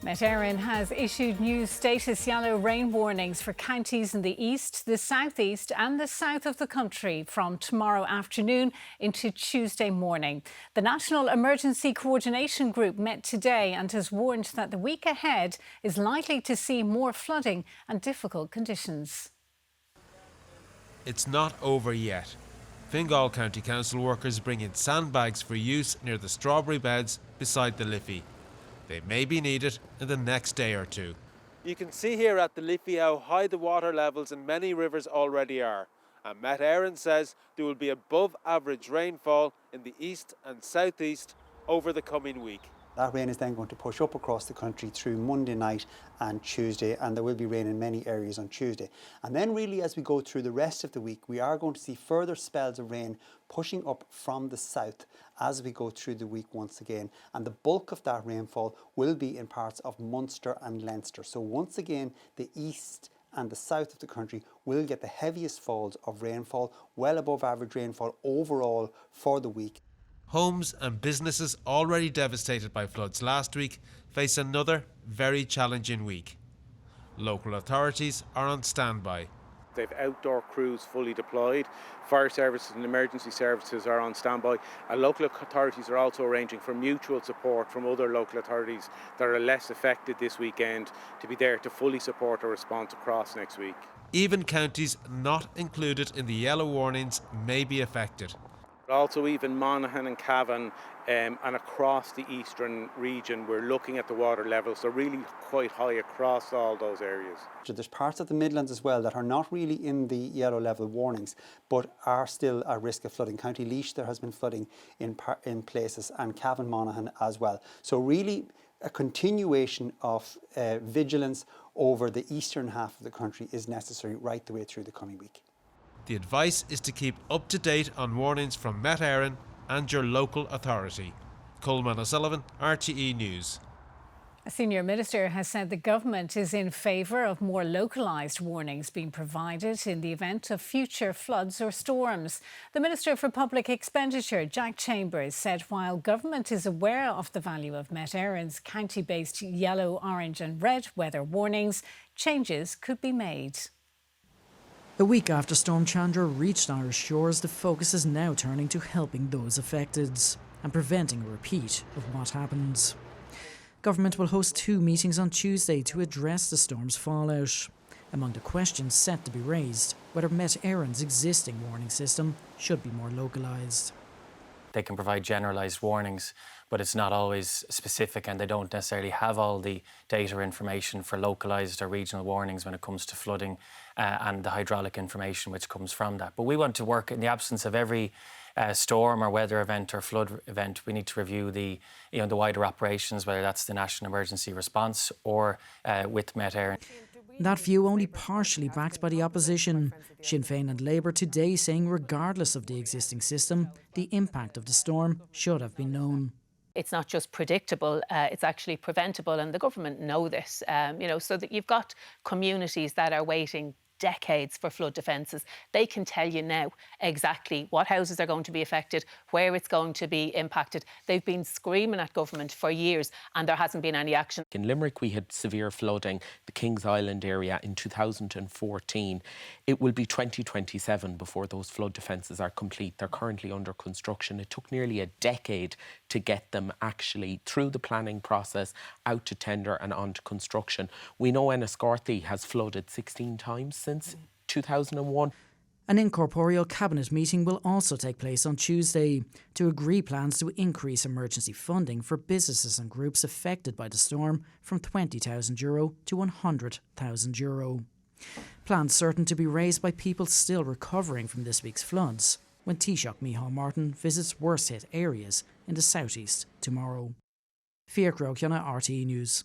Met Éireann has issued new status yellow rain warnings for counties in the east, the southeast and the south of the country from tomorrow afternoon into Tuesday morning. The National Emergency Coordination Group met today and has warned that the week ahead is likely to see more flooding and difficult conditions. It's not over yet. Fingal County Council workers bring in sandbags for use near the strawberry beds beside the Liffey. They may be needed in the next day or two. You can see here at the Liffey how high the water levels in many rivers already are. And Met Éireann says there will be above average rainfall in the east and southeast over the coming week. That rain is then going to push up across the country through Monday night and Tuesday, and there will be rain in many areas on Tuesday. And then really as we go through the rest of the week, we are going to see further spells of rain pushing up from the south as we go through the week once again. And the bulk of that rainfall will be in parts of Munster and Leinster. So once again, the east and the south of the country will get the heaviest falls of rainfall, well above average rainfall overall for the week. Homes and businesses already devastated by floods last week face another very challenging week. Local authorities are on standby. They've outdoor crews fully deployed. Fire services and emergency services are on standby. And local authorities are also arranging for mutual support from other local authorities that are less affected this weekend to be there to fully support a response across next week. Even counties not included in the yellow warnings may be affected. Also even Monaghan and Cavan and across the eastern region, we're looking at the water levels. They're really quite high across all those areas. So there's parts of the Midlands as well that are not really in the yellow level warnings, but are still at risk of flooding. County Laois, there has been flooding in places, and Cavan, Monaghan as well. So really a continuation of vigilance over the eastern half of the country is necessary right the way through the coming week. The advice is to keep up to date on warnings from Met Éireann and your local authority. Coleman O'Sullivan, RTE News. A senior minister has said the government is in favour of more localised warnings being provided in the event of future floods or storms. The Minister for Public Expenditure, Jack Chambers, said while government is aware of the value of Met Éireann's county-based yellow, orange and red weather warnings, changes could be made. A week after Storm Chandra reached Irish shores, the focus is now turning to helping those affected and preventing a repeat of what happened. Government will host 2 meetings on Tuesday to address the storm's fallout. Among the questions set to be raised, whether Met Éireann's existing warning system should be more localised. They can provide generalised warnings, but it's not always specific, and they don't necessarily have all the data or information for localised or regional warnings when it comes to flooding and the hydraulic information which comes from that. But we want to work in the absence of every storm or weather event or flood event. We need to review the wider operations, whether that's the National Emergency Response or with Met Éireann. That view only partially backed by the opposition. Sinn Féin and Labour today saying regardless of the existing system, the impact of the storm should have been known. It's not just predictable, it's actually preventable, and the government know this, so that you've got communities that are waiting decades for flood defences. They can tell you now exactly what houses are going to be affected, where it's going to be impacted. They've been screaming at government for years and there hasn't been any action. In Limerick we had severe flooding, the Kings Island area in 2014. It will be 2027 before those flood defences are complete. They're currently under construction. It took nearly a decade to get them actually through the planning process, out to tender and on to construction. We know Enniscorthy has flooded 16 times since 2001. An incorporeal cabinet meeting will also take place on Tuesday to agree plans to increase emergency funding for businesses and groups affected by the storm from €20,000 to €100,000. Plans certain to be raised by people still recovering from this week's floods when Taoiseach Micheál Martin visits worst hit areas in the southeast tomorrow. Fiach Rokiana, RTE News.